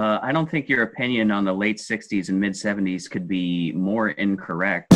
I don't think your opinion on the late 60s and mid 70s could be more incorrect.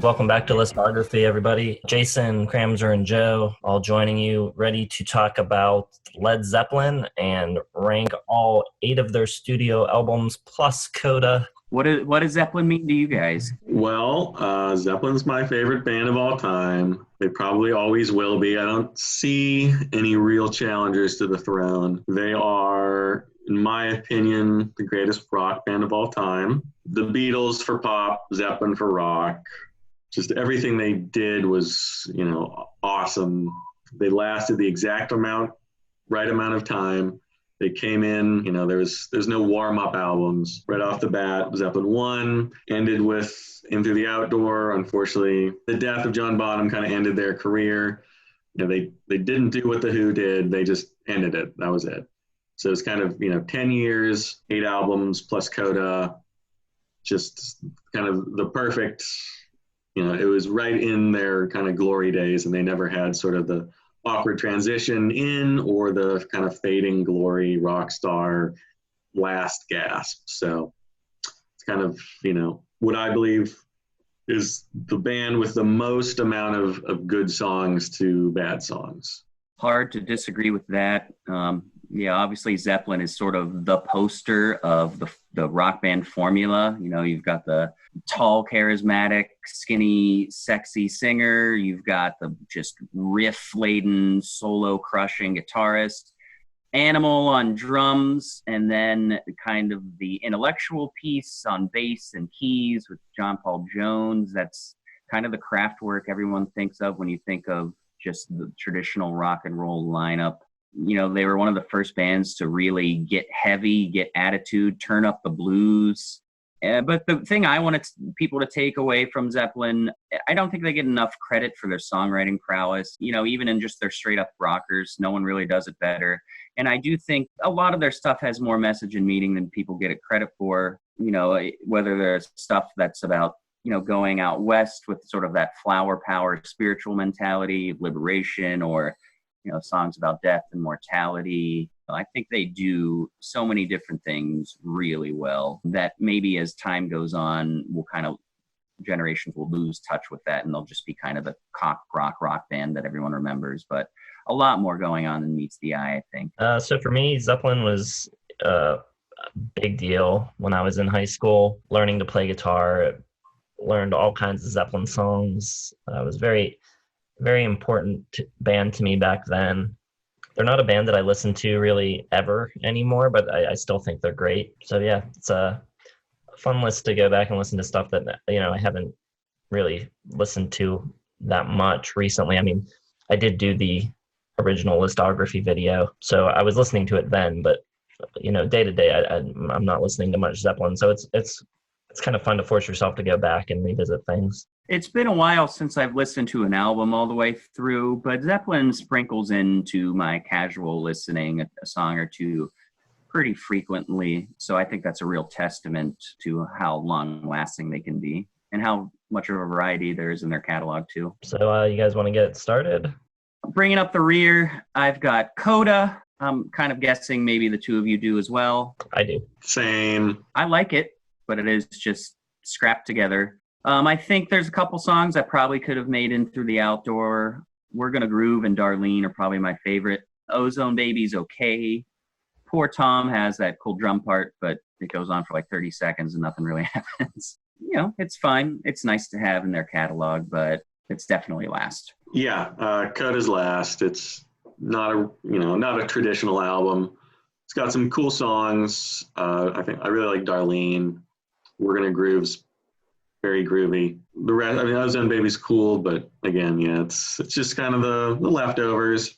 Welcome back to Listography, everybody. Jason, Kramzer, and Joe all joining you, ready to talk about Led Zeppelin and rank all 8 of their studio albums plus Coda. What does Zeppelin mean to you guys? Well, Zeppelin's my favorite band of all time. They probably always will be. I don't see any real challengers to the throne. They are, in my opinion, the greatest rock band of all time. The Beatles for pop, Zeppelin for rock. Just everything they did was, awesome. They lasted the exact right amount of time. They came in, there's no warm-up albums. Right off the bat, Zeppelin 1 ended with Into the Outdoor. Unfortunately, the death of John Bonham kind of ended their career. They didn't do what The Who did. They just ended it. That was it. So it's kind of, 10 years, 8 albums plus Coda, just kind of the perfect... it was right in their kind of glory days, and they never had sort of the awkward transition in or the kind of fading glory rock star last gasp. So it's kind of, what I believe is the band with the most amount of good songs to bad songs. Hard to disagree with that. Obviously Zeppelin is sort of the poster of the rock band formula. You've got the tall, charismatic, skinny, sexy singer. You've got the just riff-laden, solo-crushing guitarist, animal on drums, and then kind of the intellectual piece on bass and keys with John Paul Jones. That's kind of the craft work everyone thinks of when you think of just the traditional rock and roll lineup. They were one of the first bands to really get heavy, get attitude, turn up the blues. But the thing I wanted people to take away from Zeppelin, I don't think they get enough credit for their songwriting prowess. Even in just their straight up rockers, no one really does it better. And I do think a lot of their stuff has more message and meaning than people get it credit for. Whether there's stuff that's about, going out west with sort of that flower power spiritual mentality, liberation, or songs about death and mortality. I think they do so many different things really well that maybe as time goes on, generations will lose touch with that, and they'll just be kind of the cock rock band that everyone remembers. But a lot more going on than meets the eye, I think. So for me, Zeppelin was a big deal when I was in high school, learning to play guitar, learned all kinds of Zeppelin songs. It was very important band to me back then. They're not a band that I listen to really ever anymore, but I still think they're great. So yeah, it's a fun list to go back and listen to stuff that, I haven't really listened to that much recently. I mean, I did do the original Listography video, so I was listening to it then, but day to day, I'm not listening to much Zeppelin. So it's kind of fun to force yourself to go back and revisit things. It's been a while since I've listened to an album all the way through, but Zeppelin sprinkles into my casual listening a song or two pretty frequently. So I think that's a real testament to how long-lasting they can be and how much of a variety there is in their catalog too. So you guys want to get started? Bringing up the rear, I've got Coda. I'm kind of guessing maybe the two of you do as well. I do. Same. I like it, but it is just scrapped together. I think there's a couple songs I probably could have made in Through the Outdoor. We're Gonna Groove and Darlene are probably my favorite. Ozone Baby's okay. Poor Tom has that cool drum part, but it goes on for like 30 seconds and nothing really happens. It's fine. It's nice to have in their catalog, but it's definitely last. Yeah, Coda's last. It's not a traditional album. It's got some cool songs. I really like Darlene. We're Gonna Groove's very groovy. The rest, Ozone Baby's cool, but again, yeah, it's just kind of the leftovers.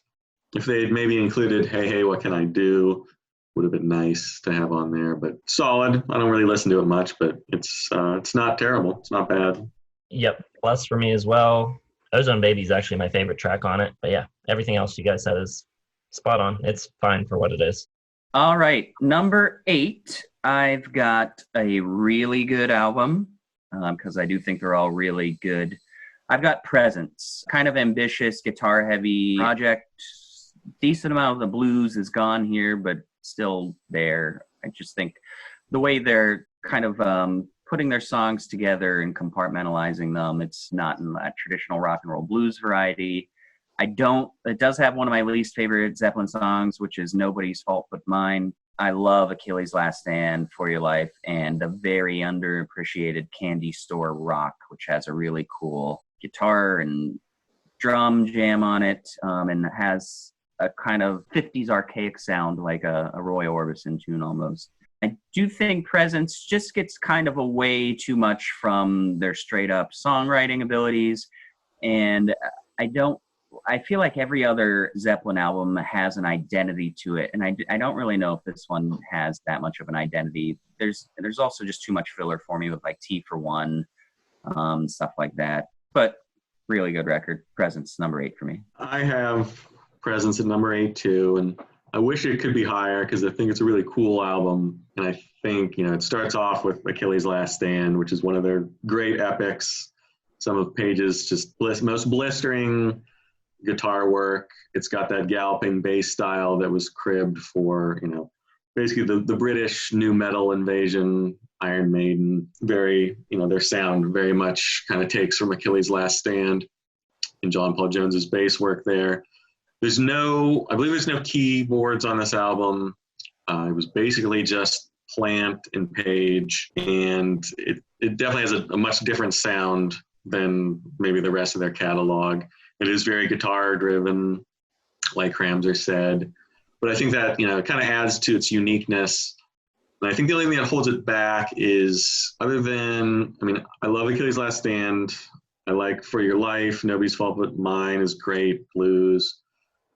If they had maybe included Hey, What Can I Do, would have been nice to have on there, but solid. I don't really listen to it much, but it's not terrible. It's not bad. Yep, plus for me as well. Ozone Baby is actually my favorite track on it, but yeah, everything else you guys said is spot on. It's fine for what it is. All right, number 8. I've got a really good album because I do think they're all really good. I've got Presence, kind of ambitious, guitar-heavy project. Decent amount of the blues is gone here, but still there. I just think the way they're kind of putting their songs together and compartmentalizing them, it's not in that traditional rock and roll blues variety. It does have one of my least favorite Zeppelin songs, which is Nobody's Fault But Mine. I love Achilles' Last Stand, For Your Life, and the very underappreciated Candy Store Rock, which has a really cool guitar and drum jam on it, and has a kind of 50s archaic sound like a Roy Orbison tune almost. I do think Presence just gets kind of away too much from their straight up songwriting abilities, and I feel like every other Zeppelin album has an identity to it, and I don't really know if this one has that much of an identity. There's also just too much filler for me with like T for One, stuff like that. But really good record. Presence, number 8 for me. I have Presence at number 8 too, and I wish it could be higher because I think it's a really cool album. And I think, it starts off with Achilles' Last Stand, which is one of their great epics. Some of Page's just most blistering guitar work. It's got that galloping bass style that was cribbed for, basically the British new metal invasion, Iron Maiden. Very, their sound very much kind of takes from Achilles' Last Stand and John Paul Jones's bass work there. I believe there's no keyboards on this album. It was basically just Plant and Page, and it definitely has a much different sound than maybe the rest of their catalog. It is very guitar driven, like Kramzer said, but I think that, it kind of adds to its uniqueness. And I think the only thing that holds it back is I love Achilles' Last Stand. I like For Your Life, Nobody's Fault But Mine is great, blues.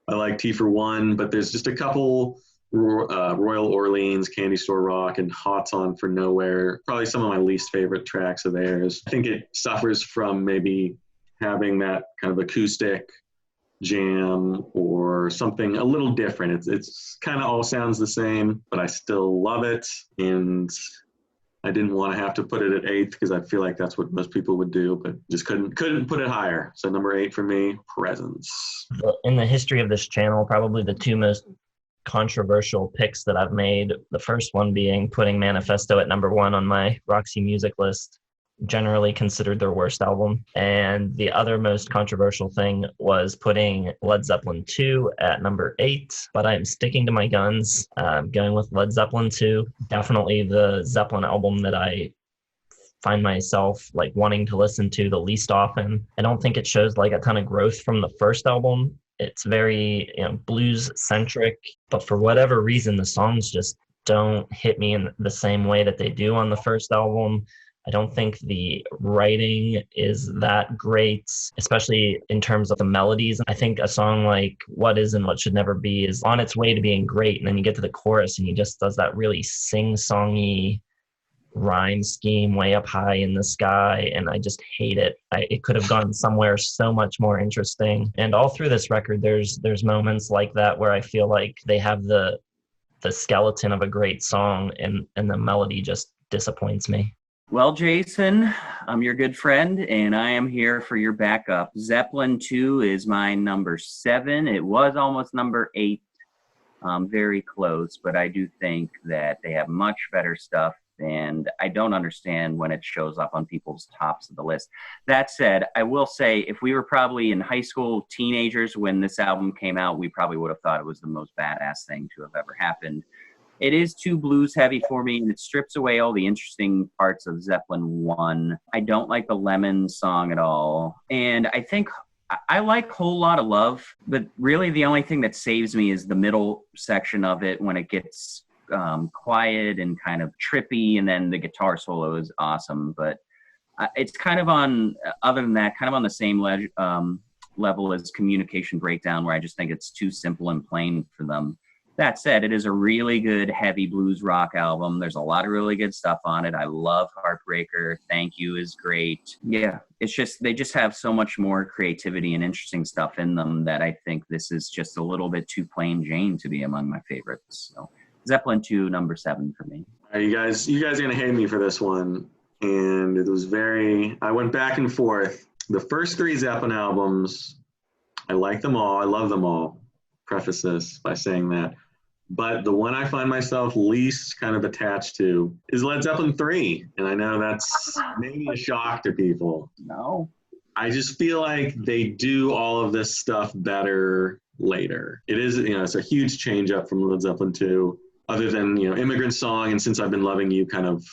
I like T for One, but there's just a couple, Royal Orleans, Candy Store Rock, and Hot's On for Nowhere, probably some of my least favorite tracks of theirs. I think it suffers from maybe having that kind of acoustic jam or something a little different. It's kind of all sounds the same, but I still love it. And I didn't want to have to put it at 8th because I feel like that's what most people would do, but just couldn't put it higher. So number 8 for me, Presence. In the history of this channel, probably the two most controversial picks that I've made, the first one being putting Manifesto at number 1 on my Roxy Music list, generally considered their worst album. And the other most controversial thing was putting Led Zeppelin 2 at number 8, but I'm sticking to my guns, going with Led Zeppelin 2. Definitely the Zeppelin album that I find myself like wanting to listen to the least often. I don't think it shows like a ton of growth from the first album. It's very blues centric, but for whatever reason, the songs just don't hit me in the same way that they do on the first album. I don't think the writing is that great, especially in terms of the melodies. I think a song like What Is and What Should Never Be is on its way to being great. And then you get to the chorus and he just does that really sing-songy rhyme scheme way up high in the sky. And I just hate it. It could have gone somewhere so much more interesting. And all through this record, there's moments like that where I feel like they have the skeleton of a great song and the melody just disappoints me. Well, Jason, I'm your good friend, and I am here for your backup. Zeppelin 2 is my number 7. It was almost number 8. Very close, but I do think that they have much better stuff, and I don't understand when it shows up on people's tops of the list. That said, I will say, if we were probably in high school teenagers when this album came out, we probably would have thought it was the most badass thing to have ever happened. It is too blues heavy for me, and it strips away all the interesting parts of Zeppelin 1. I don't like the Lemon song at all. And I think I like Whole Lotta Love, but really the only thing that saves me is the middle section of it when it gets quiet and kind of trippy, and then the guitar solo is awesome. But it's kind of on, other than that, kind of on the same level as Communication Breakdown, where I just think it's too simple and plain for them. That said, it is a really good heavy blues rock album. There's a lot of really good stuff on it. I love Heartbreaker. Thank You is great. Yeah, it's just, they just have so much more creativity and interesting stuff in them that I think this is just a little bit too plain Jane to be among my favorites. So Zeppelin 2, number 7 for me. You guys are gonna hate me for this one, and it was I went back and forth. The first 3 Zeppelin albums, I like them all. I love them all. Preface this by saying that. But the one I find myself least kind of attached to is Led Zeppelin 3. And I know that's maybe a shock to people. No. I just feel like they do all of this stuff better later. It is, it's a huge change up from Led Zeppelin 2, other than, Immigrant Song and Since I've Been Loving You kind of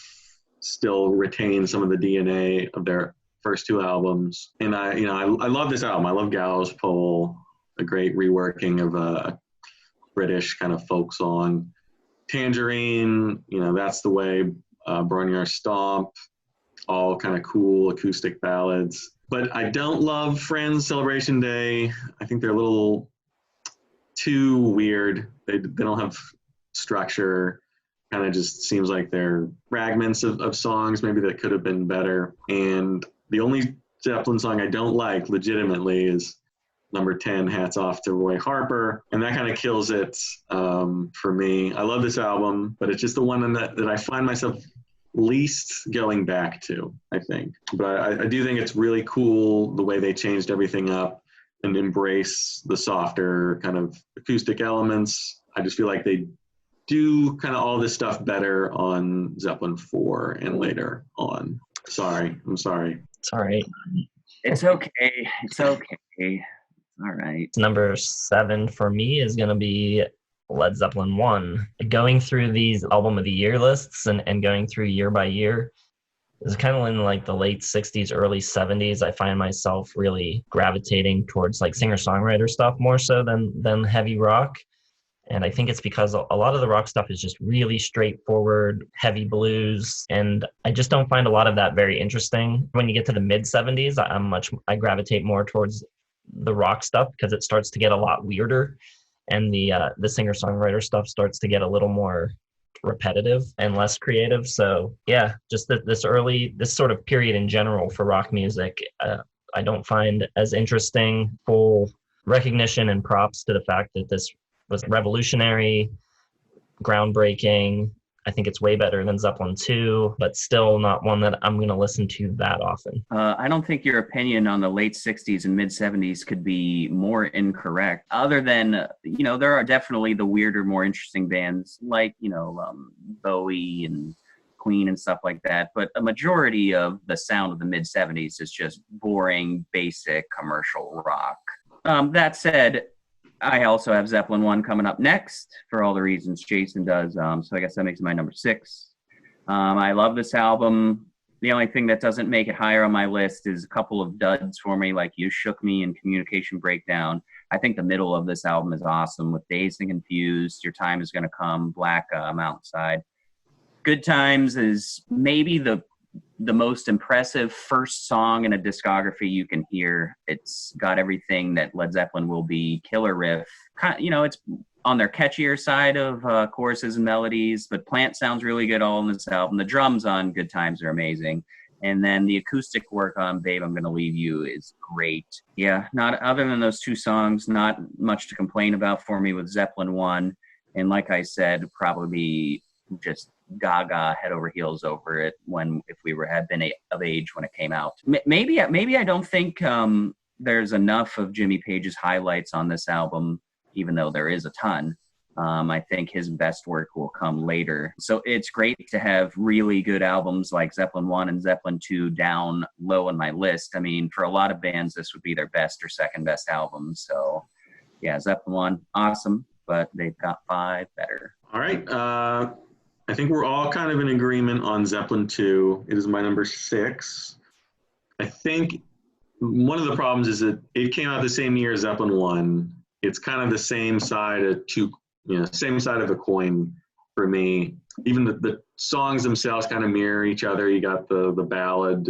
still retain some of the DNA of their first 2 albums. And I love this album. I love Gallows Pole, a great reworking of a British kind of folk song. Tangerine, That's the Way, Barnyard Stomp, all kind of cool acoustic ballads. But I don't love Friends, Celebration Day. I think they're a little too weird. They don't have structure. Kind of just seems like they're fragments of songs maybe that could have been better. And the only Zeppelin song I don't like legitimately is number 10, Hats Off to Roy Harper. And that kind of kills it for me. I love this album, but it's just the one that I find myself least going back to, I think. But I do think it's really cool the way they changed everything up and embrace the softer kind of acoustic elements. I just feel like they do kind of all this stuff better on Zeppelin 4 and later on. I'm sorry. It's all right. It's okay. It's okay. All right. Number 7 for me is going to be Led Zeppelin 1. Going through these album of the year lists and going through year by year, it's kind of in like the late 60s, early 70s, I find myself really gravitating towards like singer-songwriter stuff more so than heavy rock. And I think it's because a lot of the rock stuff is just really straightforward, heavy blues. And I just don't find a lot of that very interesting. When you get to the mid 70s, I gravitate more towards the rock stuff because it starts to get a lot weirder. And the singer-songwriter stuff starts to get a little more repetitive and less creative. So yeah, just this sort of period in general for rock music, I don't find as interesting. Full recognition and props to the fact that this was revolutionary, groundbreaking. I think it's way better than Zeppelin 2, but still not one that I'm going to listen to that often. I don't think your opinion on the late 60s and mid 70s could be more incorrect, other than, there are definitely the weirder, more interesting bands like, Bowie and Queen and stuff like that. But a majority of the sound of the mid 70s is just boring, basic commercial rock. That said, I also have Zeppelin 1 coming up next for all the reasons Jason does. So I guess that makes it my number 6. I love this album. The only thing that doesn't make it higher on my list is a couple of duds for me, like You Shook Me and Communication Breakdown. I think the middle of this album is awesome with Dazed and Confused, Your Time Is Gonna Come, Black Mountainside. Good Times is maybe the most impressive first song in a discography you can hear. It's got everything that Led Zeppelin will be. Killer riff. It's on their catchier side of choruses and melodies, but Plant sounds really good all in this album. The drums on Good Times are amazing. And then the acoustic work on Babe, I'm Gonna Leave You is great. Yeah, not other than those 2 songs, not much to complain about for me with Zeppelin 1. And like I said, probably just gaga head over heels over it if we had been of age when it came out. Maybe I don't think there's enough of Jimmy Page's highlights on this album, even though there is a ton. I think his best work will come later. So it's great to have really good albums like Zeppelin 1 and Zeppelin 2 down low on my list. I mean, for a lot of bands, this would be their best or second best album. So yeah, Zeppelin 1, awesome, but they've got 5 better. All right. I think we're all kind of in agreement on Zeppelin 2. It is my number 6. I think one of the problems is that it came out the same year as Zeppelin 1. It's kind of the same side of same side of a coin for me. Even the songs themselves kind of mirror each other. You got the ballad,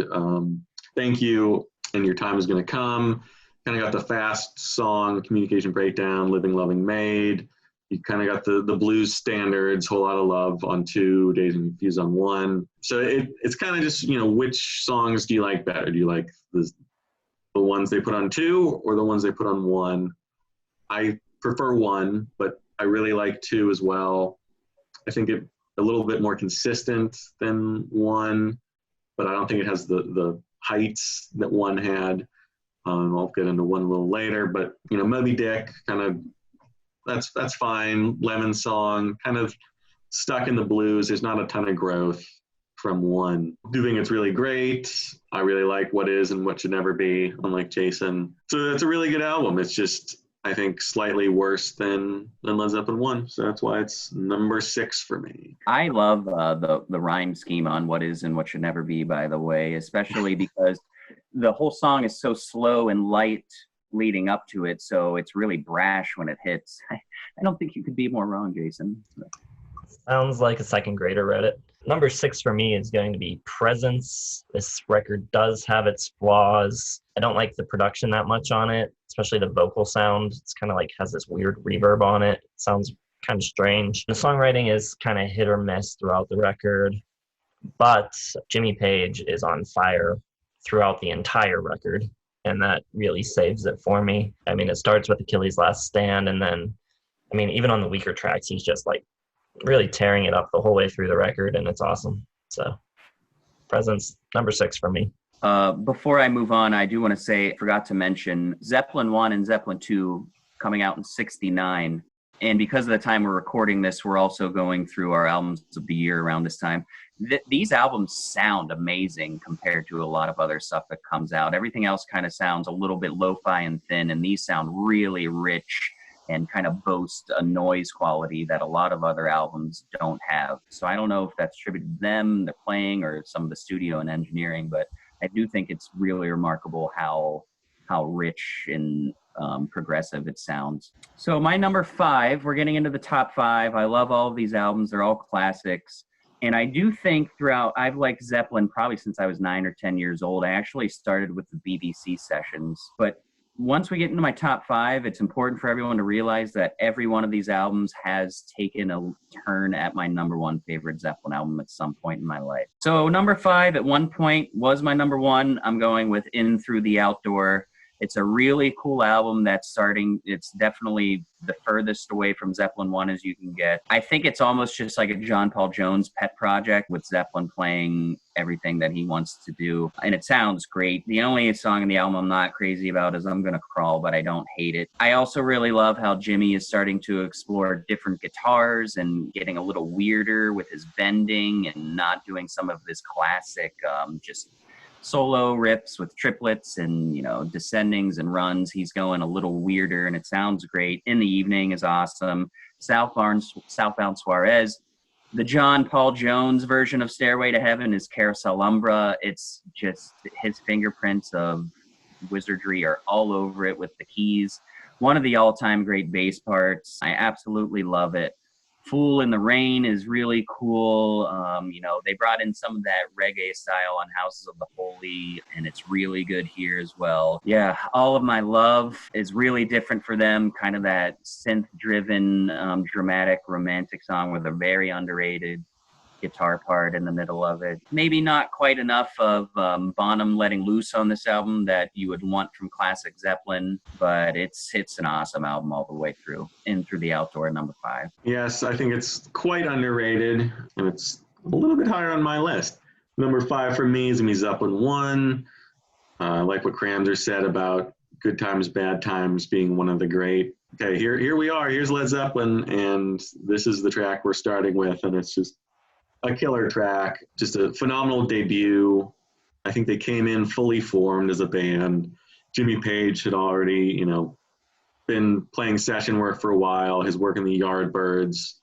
Thank You, and Your Time Is Gonna Come. Kind of got the fast song, Communication Breakdown, Living, Loving, Made. You kind of got the blues standards, Whole Lotta Love on 2, Dazed and Confused on 1. So it's kind of just, which songs do you like better? Do you like the ones they put on 2 or the ones they put on 1? I prefer 1, but I really like 2 as well. I think it a little bit more consistent than one, but I don't think it has the heights that one had. I'll get into one a little later, but Moby Dick, kind of that's fine. Lemon Song, kind of stuck in the blues. There's not a ton of growth from one. I do think it's really great. I really like What Is and What Should Never Be, unlike Jason. So it's a really good album. It's just, I think, slightly worse than Led Zeppelin 1. So that's why it's number 6 for me. I love the rhyme scheme on What Is and What Should Never Be, by the way, especially because the whole song is so slow and light leading up to it. So it's really brash when it hits. I don't think you could be more wrong, Jason. Sounds like a second grader read it. Number 6 for me is going to be Presence. This record does have its flaws. I don't like the production that much on it, especially the vocal sound. It's kind of like has this weird reverb on it. It sounds kind of strange. The songwriting is kind of hit or miss throughout the record, but Jimmy Page is on fire throughout the entire record, and that really saves it for me. I mean, it starts with Achilles' Last Stand, and then, I mean, even on the weaker tracks, he's just like really tearing it up the whole way through the record, and it's awesome. So Presence, number 6 for me. Before I move on, I do want to say, I forgot to mention Zeppelin 1 and Zeppelin 2 coming out in 1969. And because of the time we're recording this, we're also going through our albums of the year around this time. These albums sound amazing compared to a lot of other stuff that comes out. Everything else kind of sounds a little bit lo-fi and thin, and these sound really rich and kind of boast a noise quality that a lot of other albums don't have. So I don't know if that's attributed to them, they're playing, or some of the studio and engineering, but I do think it's really remarkable how rich and progressive it sounds. So my number 5, we're getting into the top 5. I love all of these albums. They're all classics. And I do think I've liked Zeppelin probably since I was 9 or 10 years old. I actually started with the BBC sessions, but once we get into my top 5, it's important for everyone to realize that every one of these albums has taken a turn at my number 1 favorite Zeppelin album at some point in my life. So number 5 at one point was my number 1. I'm going with In Through the Outdoor. It's a really cool album it's definitely the furthest away from Zeppelin 1 as you can get. I think it's almost just like a John Paul Jones pet project with Zeppelin playing everything that he wants to do. And it sounds great. The only song in the album I'm not crazy about is I'm Gonna Crawl, but I don't hate it. I also really love how Jimmy is starting to explore different guitars and getting a little weirder with his bending and not doing some of this classic just solo rips with triplets and descendings and runs. He's going a little weirder and it sounds great. In the Evening is awesome. Southbound Suarez. The John Paul Jones version of Stairway to Heaven is Carousel Umbra. It's just his fingerprints of wizardry are all over it with the keys. One of the all-time great bass parts. I absolutely love it. Fool in the Rain is really cool. They brought in some of that reggae style on Houses of the Holy, and it's really good here as well. Yeah, All of My Love is really different for them, kind of that synth-driven, dramatic, romantic song with a very underrated guitar part in the middle of it. Maybe not quite enough of Bonham letting loose on this album that you would want from classic Zeppelin, but it's an awesome album all the way through. In Through the Outdoor, number 5. Yes, I think it's quite underrated, and it's a little bit higher on my list. Number 5 for me is going to be Zeppelin 1. Like what Kramzer said about Good Times, Bad Times being one of the great. Okay, here we are. Here's Led Zeppelin, and this is the track we're starting with, and it's just a killer track, just a phenomenal debut. I think they came in fully formed as a band. Jimmy Page had already, been playing session work for a while. His work in the Yardbirds.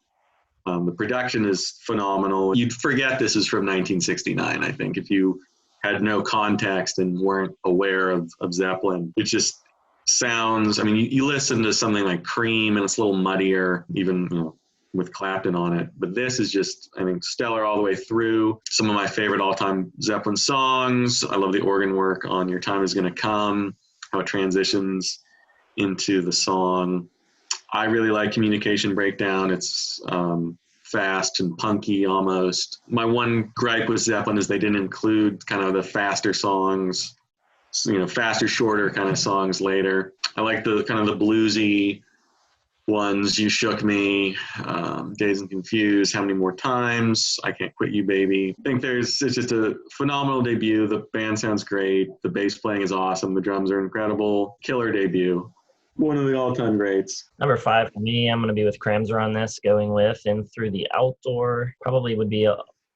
The production is phenomenal. You'd forget this is from 1969, I think, if you had no context and weren't aware of Zeppelin. It just sounds, you listen to something like Cream and it's a little muddier, even, with Clapton on it. But this is just, I think, stellar all the way through. Some of my favorite all-time Zeppelin songs. I love the organ work on Your Time Is Gonna Come, how it transitions into the song. I really like Communication Breakdown. It's fast and punky almost. My one gripe with Zeppelin is they didn't include kind of the faster songs, faster, shorter kind of songs later. I like the kind of the bluesy ones, You Shook Me, Dazed and Confused, How Many More Times, I Can't Quit You Baby. I think it's just a phenomenal debut. The band sounds great. The bass playing is awesome. The drums are incredible. Killer debut. One of the all-time greats. Number 5 for me, I'm going to be with Kramzer on this, going with In Through the Outdoor. Probably would be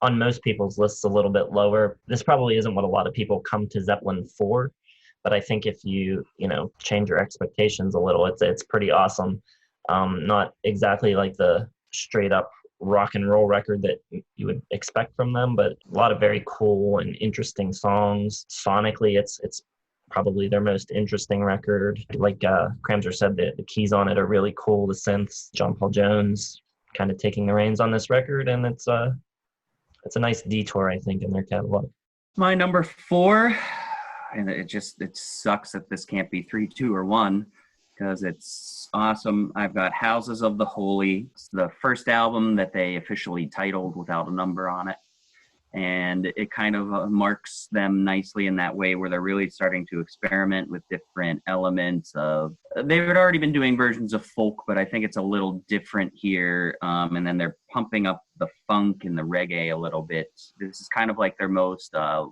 on most people's lists a little bit lower. This probably isn't what a lot of people come to Zeppelin for, but I think if you change your expectations a little, it's pretty awesome. Not exactly like the straight up rock and roll record that you would expect from them, but a lot of very cool and interesting songs. Sonically, it's probably their most interesting record. Like Kramzer said, the keys on it are really cool. The synths, John Paul Jones kind of taking the reins on this record, and it's a nice detour, I think, in their catalog. My number 4, and it sucks that this can't be 3, 2, or 1, because it's awesome. I've got Houses of the Holy. It's the first album that they officially titled without a number on it. And it kind of marks them nicely in that way where they're really starting to experiment with different elements of, they had already been doing versions of folk, but I think it's a little different here. And then they're pumping up the funk and the reggae a little bit. This is kind of like their most, to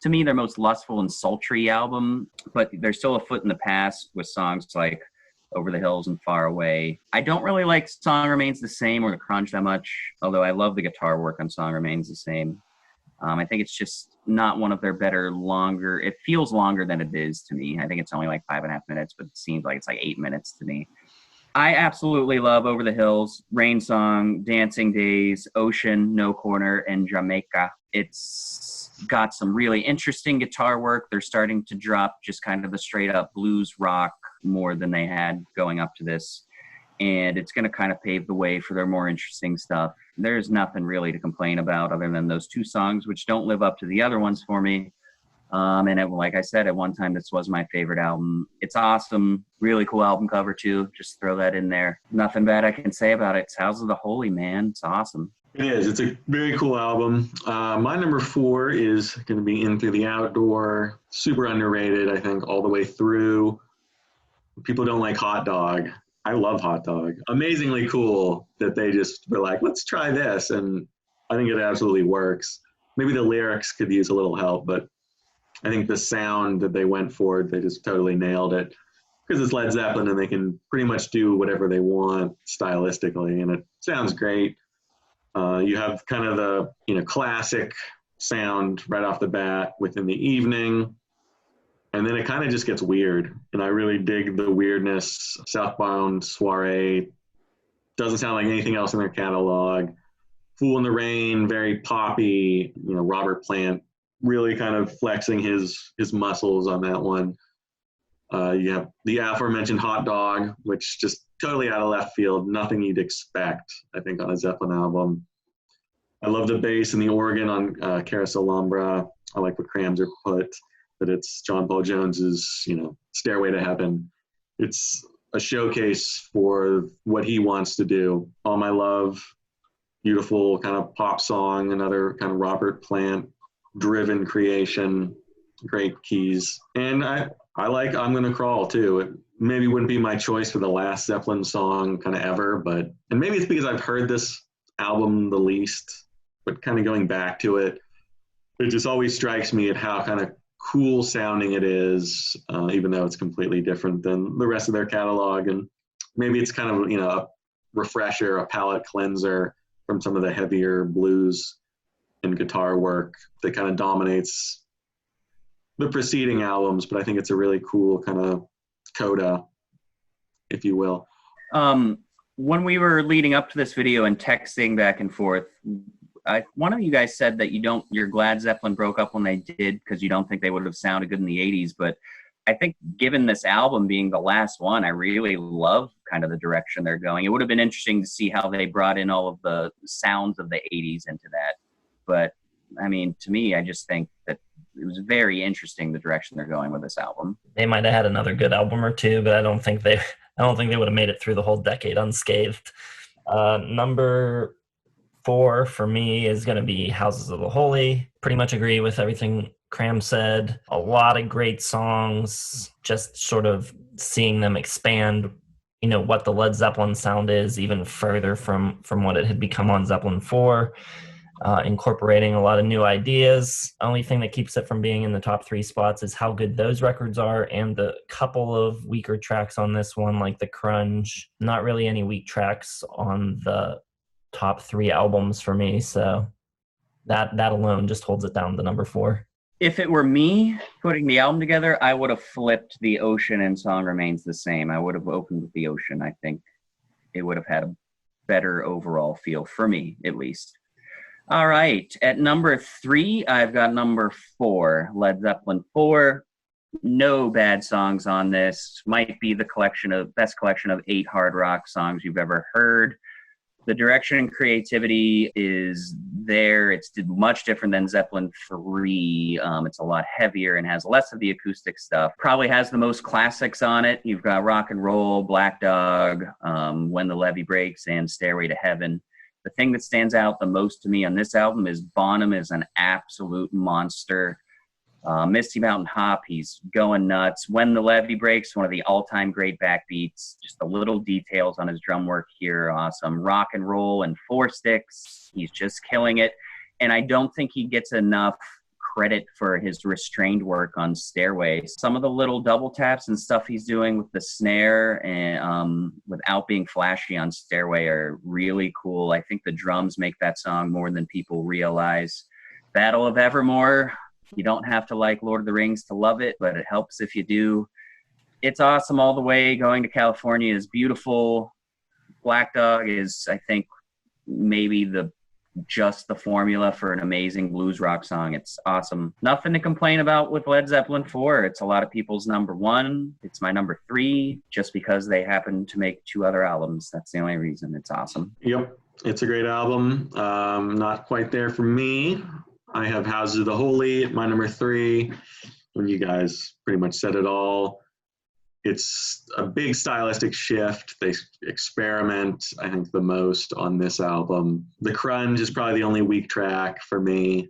me, their most lustful and sultry album, but they're still a foot in the past with songs like Over the Hills and Far Away. I don't really like Song Remains the Same or The Crunch that much, although I love the guitar work on Song Remains the Same. I think it's just not one of their better longer. It feels longer than it is to me. I think it's only like 5.5 minutes, but it seems like it's like 8 minutes to me. I absolutely love Over the Hills, Rain Song, Dancing Days, Ocean, No Corner, and Jamaica. It's got some really interesting guitar work. They're starting to drop just kind of the straight up blues rock more than they had going up to this. And it's going to kind of pave the way for their more interesting stuff. There's nothing really to complain about other than those 2 songs, which don't live up to the other ones for me. Like I said, at one time, this was my favorite album. It's awesome. Really cool album cover, too. Just throw that in there. Nothing bad I can say about it. It's House of the Holy, man. It's awesome. It is. It's a very cool album. My number 4 is going to be In Through the Outdoor. Super underrated, I think, all the way through. People don't like Hot Dog. I love Hot Dog. Amazingly cool that they just were like, let's try this. And I think it absolutely works. Maybe the lyrics could use a little help, but I think the sound that they went for, they just totally nailed it. Because it's Led Zeppelin and they can pretty much do whatever they want stylistically, and it sounds great. You have kind of the classic sound right off the bat within the evening. And then it kind of just gets weird. And I really dig the weirdness. Southbound Soiree doesn't sound like anything else in their catalog. Fool in the Rain, very poppy. Robert Plant really kind of flexing his muscles on that one. You have the aforementioned Hot Dog, which just totally out of left field. Nothing you'd expect, I think, on a Zeppelin album. I love the bass and the organ on Carousel Lombra. I like what Kramzer put. That it's John Paul Jones's, Stairway to Heaven. It's a showcase for what he wants to do. All My Love, beautiful kind of pop song, another kind of Robert Plant driven creation, great keys. And I like I'm Gonna Crawl too. It maybe wouldn't be my choice for the last Zeppelin song kind of ever, and maybe it's because I've heard this album the least, but kind of going back to it, it just always strikes me at how kind of cool sounding it is, even though it's completely different than the rest of their catalog. And maybe it's kind of, a refresher, a palate cleanser from some of the heavier blues and guitar work that kind of dominates the preceding albums. But I think it's a really cool kind of coda, if you will. When we were leading up to this video and texting back and forth, one of you guys said that you're glad Zeppelin broke up when they did because you don't think they would have sounded good in the 80s. But I think given this album being the last one, I really love kind of the direction they're going. It would have been interesting to see how they brought in all of the sounds of the 80s into that. But I mean, to me, I just think that it was very interesting the direction they're going with this album. They might have had another good album or two, but I don't think they would have made it through the whole decade unscathed. Number 4 for me is going to be Houses of the Holy. Pretty much agree with everything Kram said. A lot of great songs, just sort of seeing them expand what the Led Zeppelin sound is even further from what it had become on Zeppelin 4, incorporating a lot of new ideas. Only thing that keeps it from being in the top 3 spots is how good those records are, and the couple of weaker tracks on this one, like the Crunge. Not really any weak tracks on the top 3 albums for me, so that alone just holds it down to number 4. If it were me putting the album together, I would have flipped The Ocean and Song Remains the Same. I would have opened with The Ocean. I think it would have had a better overall feel for me, at least. All right. At number 3, I've got number 4, Led Zeppelin 4. No bad songs on this. Might be the best collection of 8 hard rock songs you've ever heard. The direction and creativity is there. It's much different than Zeppelin 3. It's a lot heavier and has less of the acoustic stuff. Probably has the most classics on it. You've got Rock and Roll, Black Dog, When the Levee Breaks, and Stairway to Heaven. The thing that stands out the most to me on this album is Bonham is an absolute monster. Misty Mountain Hop, he's going nuts. When the Levee Breaks, one of the all-time great backbeats. Just the little details on his drum work here are awesome. Rock and Roll and 4 Sticks, he's just killing it. And I don't think he gets enough credit for his restrained work on Stairway. Some of the little double taps and stuff he's doing with the snare and without being flashy on Stairway are really cool. I think the drums make that song more than people realize. Battle of Evermore, you don't have to like Lord of the Rings to love it, but it helps if you do. It's awesome all the way. Going to California is beautiful. Black Dog is, I think, maybe just the formula for an amazing blues rock song. It's awesome. Nothing to complain about with Led Zeppelin 4. It's a lot of people's number 1. It's my number 3, just because they happen to make 2 other albums. That's the only reason. It's awesome. Yep, it's a great album. Not quite there for me. I have Houses of the Holy at my number 3. When you guys pretty much said it all. It's a big stylistic shift. They experiment, I think, the most on this album. The Crunge is probably the only weak track for me.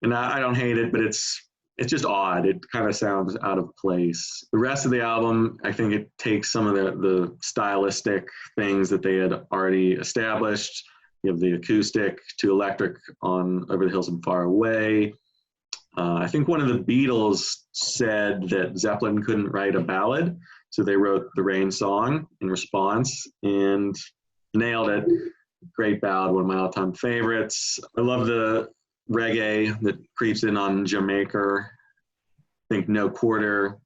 And I don't hate it, but it's just odd. It kind of sounds out of place. The rest of the album, I think it takes some of the stylistic things that they had already established. You have the acoustic to electric on Over the Hills and Far Away. I think one of the Beatles said that Zeppelin couldn't write a ballad, so they wrote the Rain Song in response and nailed it. Great ballad, one of my all-time favorites. I love the reggae that creeps in on Jamaica. I think No Quarter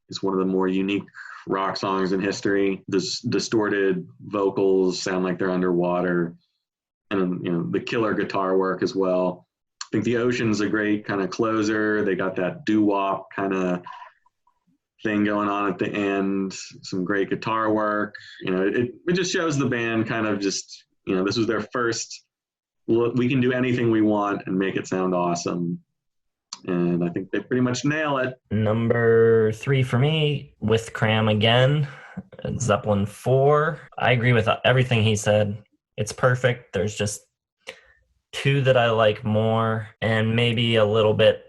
is one of the more unique rock songs in history. This distorted vocals sound like they're underwater, and the killer guitar work as well. I think The Ocean's a great kind of closer. They got that doo-wop kind of thing going on at the end. Some great guitar work. It just shows the band kind of just, this was their first look. We can do anything we want and make it sound awesome. And I think they pretty much nail it. Number 3 for me, with Kram again, Zeppelin 4. I agree with everything he said. It's perfect. There's just 2 that I like more, and maybe a little bit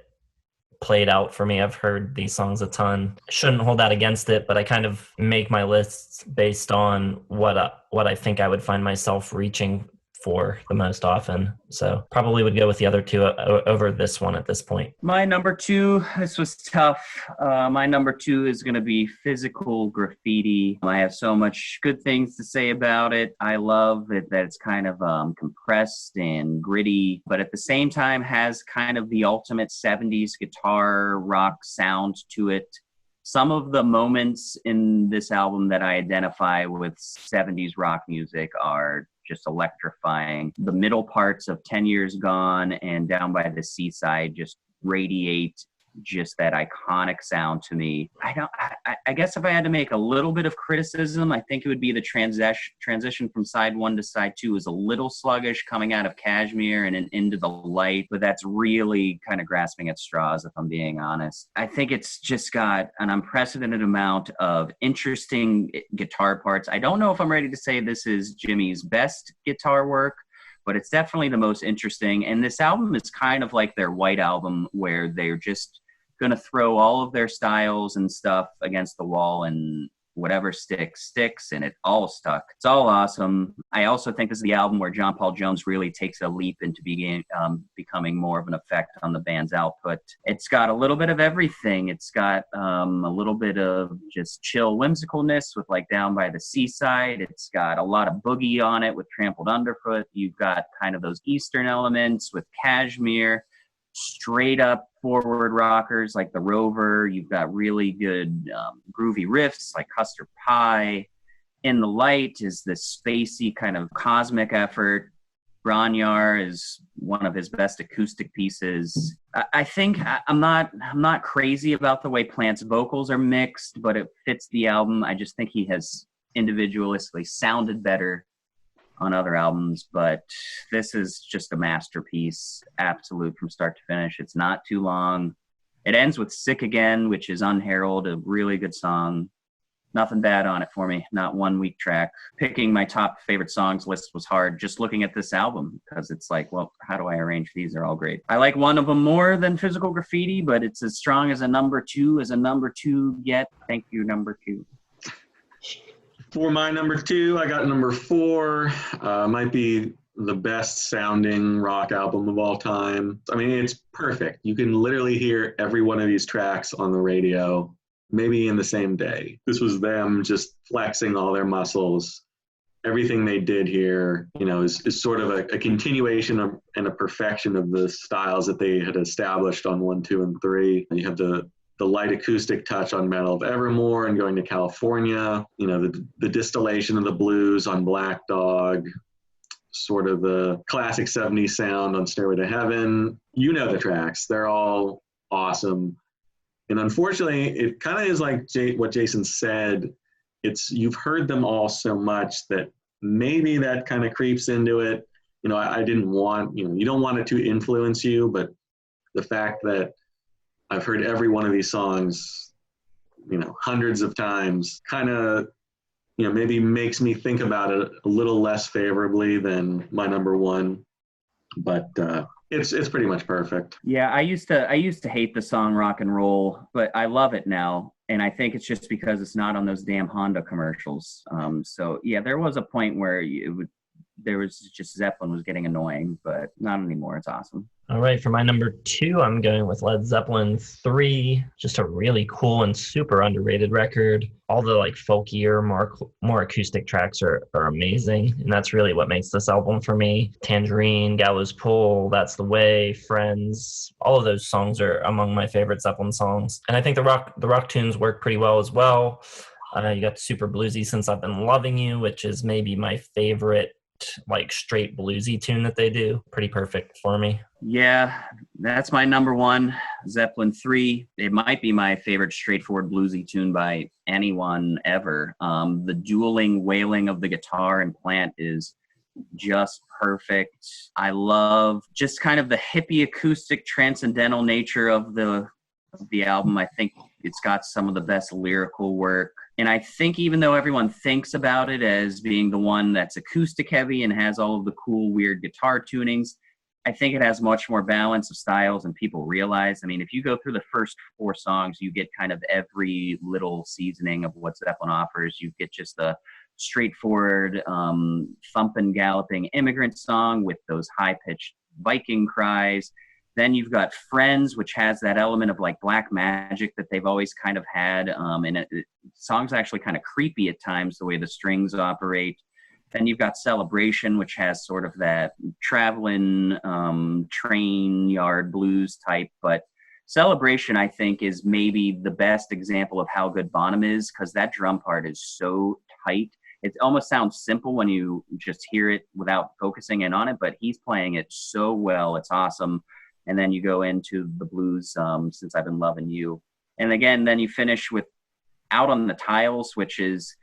played out for me. I've heard these songs a ton. Shouldn't hold that against it, but I kind of make my lists based on what I think I would find myself reaching for the most often. So probably would go with the other 2 over this one at this point. My number 2, this was tough. My number 2 is going to be Physical Graffiti. I have so much good things to say about it. I love it that it's kind of compressed and gritty, but at the same time has kind of the ultimate 70s guitar rock sound to it. Some of the moments in this album that I identify with 70s rock music are just electrifying. The middle parts of 10 Years Gone and Down by the Seaside just radiate just that iconic sound to me. I guess if I had to make a little bit of criticism, I think it would be the transition from side 1 to side 2 is a little sluggish coming out of Kashmir and Into the Light, but that's really kind of grasping at straws if I'm being honest. I think it's just got an unprecedented amount of interesting guitar parts. I don't know if I'm ready to say this is Jimmy's best guitar work, but it's definitely the most interesting. And this album is kind of like their White Album, where they're just going to throw all of their styles and stuff against the wall and whatever sticks, sticks, and it all stuck. It's all awesome. I also think this is the album where John Paul Jones really takes a leap into becoming more of an effect on the band's output. It's got a little bit of everything. It's got a little bit of just chill whimsicalness with like Down by the Seaside. It's got a lot of boogie on it with Trampled Underfoot. You've got kind of those Eastern elements with Kashmir. Straight up forward rockers like the Rover. You've got really good groovy riffs like Custard Pie. In the Light is this spacey kind of cosmic effort. Bronyar is one of his best acoustic pieces. I think I'm not crazy about the way Plant's vocals are mixed, but it fits the album. I just think he has individualistically sounded better on other albums, but this is just a masterpiece, absolute from start to finish. It's not too long. It ends with Sick Again, which is unheralded, a really good song. Nothing bad on it for me, not one weak track. Picking my top favorite songs list was hard just looking at this album, because it's like, well, how do I arrange these? They're all great. I like one of them more than Physical Graffiti, but it's as strong as a number two get. Thank you, number two. For my number two, I got number four. Might be the best sounding rock album of all time. I mean, it's perfect. You can literally hear every one of these tracks on the radio, maybe in the same day. This was them just flexing all their muscles. Everything they did here, you know, is sort of a continuation of, and a perfection of the styles that they had established on 1, 2, and 3. You have the light acoustic touch on Medal of Evermore and Going to California, you know, the distillation of the blues on Black Dog, sort of the classic 70s sound on Stairway to Heaven. You know the tracks. They're all awesome. And unfortunately, it kind of is like what Jason said. You've heard them all so much that maybe that kind of creeps into it. You know, I didn't want, you know, you don't want it to influence you, but the fact that I've heard every one of these songs, you know, hundreds of times, kind of, you know, maybe makes me think about it a little less favorably than my number one. But it's pretty much perfect. Yeah, I used to hate the song Rock and Roll, but I love it now. And I think it's just because it's not on those damn Honda commercials. So yeah, there was a point where there was just Zeppelin was getting annoying, but not anymore. It's awesome. All right, for my number two, I'm going with Led Zeppelin 3. Just a really cool and super underrated record. All the like folkier, more acoustic tracks are amazing, and that's really what makes this album for me. Tangerine, Gallows Pull, That's the Way, Friends, all of those songs are among my favorite Zeppelin songs. And I think the rock tunes work pretty well as well. You got the super bluesy Since I've Been Loving You, which is maybe my favorite like straight bluesy tune that they do. Pretty perfect for me. Yeah, that's my number one, Zeppelin 3. It might be my favorite straightforward bluesy tune by anyone ever. The dueling wailing of the guitar and Plant is just perfect. I love just kind of the hippie acoustic transcendental nature of the album. I think it's got some of the best lyrical work. And I think even though everyone thinks about it as being the one that's acoustic heavy and has all of the cool, weird guitar tunings, I think it has much more balance of styles than people realize. I mean, if you go through the first 4 songs, you get kind of every little seasoning of what Zeppelin offers. You get just the straightforward, thumping, galloping immigrant song with those high-pitched Viking cries. Then you've got Friends, which has that element of like black magic that they've always kind of had. And songs actually kind of creepy at times, the way the strings operate. Then you've got Celebration, which has sort of that traveling train yard blues type. But Celebration, I think, is maybe the best example of how good Bonham is, because that drum part is so tight. It almost sounds simple when you just hear it without focusing in on it, but he's playing it so well. It's awesome. And then you go into the blues, Since I've Been Loving You. And again, then you finish with Out on the Tiles, which is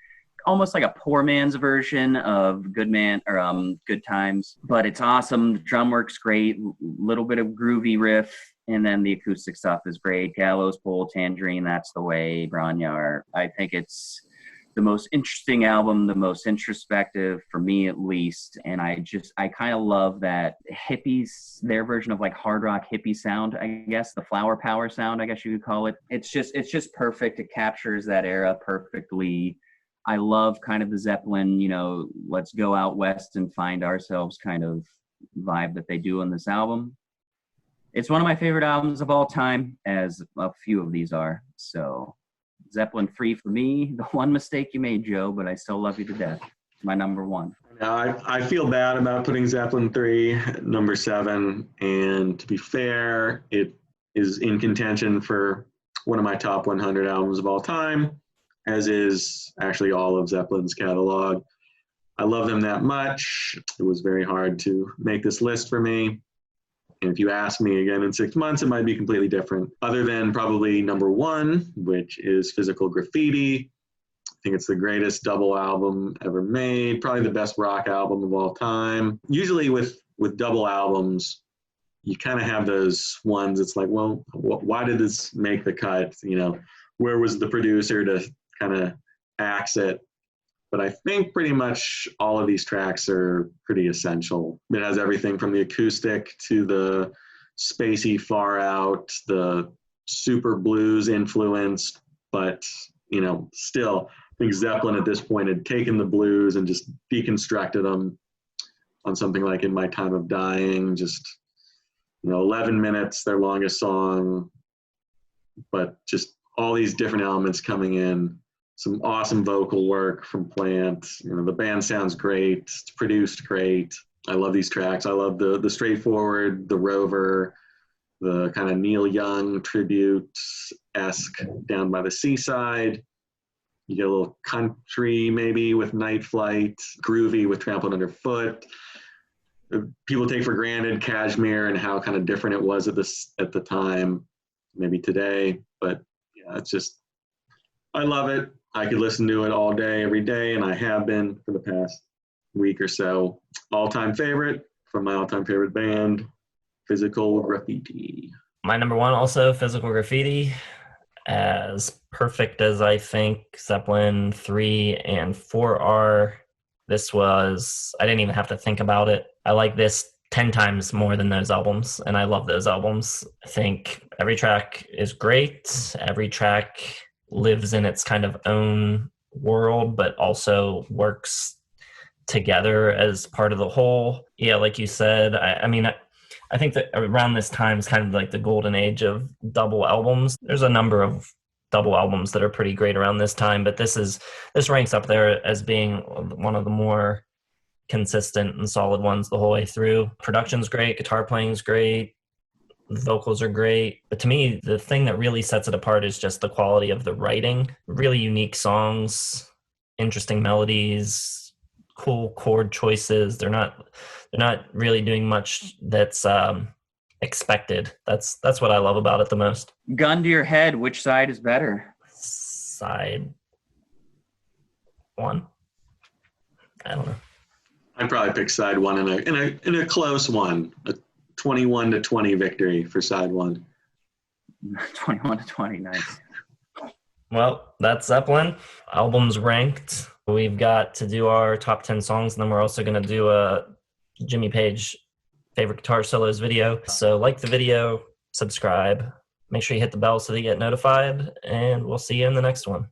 almost like a poor man's version of Good Times. But it's awesome. The drum work's great, little bit of groovy riff. And then the acoustic stuff is great. Gallows Pole, Tangerine, That's the Way, Bronyar. I think it's the most interesting album, the most introspective for me at least. And I kind of love that hippies, their version of like hard rock hippie sound, I guess, the flower power sound, I guess you could call it. It's just perfect. It captures that era perfectly. I love kind of the Zeppelin, you know, let's go out west and find ourselves kind of vibe that they do on this album. It's one of my favorite albums of all time, as a few of these are. So Zeppelin 3 for me. The one mistake you made, Joe, but I still love you to death. My number one. Now, I feel bad about putting Zeppelin 3 at number 7. And to be fair, it is in contention for one of my top 100 albums of all time, as is actually all of Zeppelin's catalog. I love them that much. It was very hard to make this list for me. And if you ask me again in 6 months, it might be completely different. Other than probably number 1, which is Physical Graffiti. I think it's the greatest double album ever made. Probably the best rock album of all time. Usually with double albums, you kind of have those ones. It's like, well, why did this make the cut? You know, where was the producer to kind of axe it? But I think pretty much all of these tracks are pretty essential. It has everything from the acoustic to the spacey far out, the super blues influenced, but, you know, still, I think Zeppelin at this point had taken the blues and just deconstructed them on something like In My Time of Dying, just, you know, 11 minutes, their longest song, but just all these different elements coming in. Some awesome vocal work from Plant. You know, the band sounds great. It's produced great. I love these tracks. I love the Straightforward, the Rover, the kind of Neil Young tribute-esque Down by the Seaside. You get a little country maybe with Night Flight, groovy with Trampled Underfoot. People take for granted Kashmir and how kind of different it was at the time, maybe today. But yeah, it's just, I love it. I could listen to it all day, every day, and I have been for the past week or so. All-time favorite from my all-time favorite band, Physical Graffiti. My number one also, Physical Graffiti. As perfect as I think Zeppelin 3 and 4 are, this was, I didn't even have to think about it. I like this 10 times more than those albums, and I love those albums. I think every track is great. Every track lives in its kind of own world, but also works together as part of the whole. Yeah, like you said, I mean, I think that around this time is kind of like the golden age of double albums. There's a number of double albums that are pretty great around this time, but this ranks up there as being one of the more consistent and solid ones the whole way through. Production's great, guitar playing's great, the vocals are great. But to me, the thing that really sets it apart is just the quality of the writing. Really unique songs, interesting melodies, cool chord choices. They're not really doing much that's expected. That's what I love about it the most. Gun to your head, which side is better? Side one. I don't know. I'd probably pick side one in a close one. 21-20 victory for side one. 21-20, nice. Well, that's Zeppelin. Albums ranked. We've got to do our top 10 songs, and then we're also going to do a Jimmy Page favorite guitar solos video. So like the video, subscribe, make sure you hit the bell so that you get notified, and we'll see you in the next one.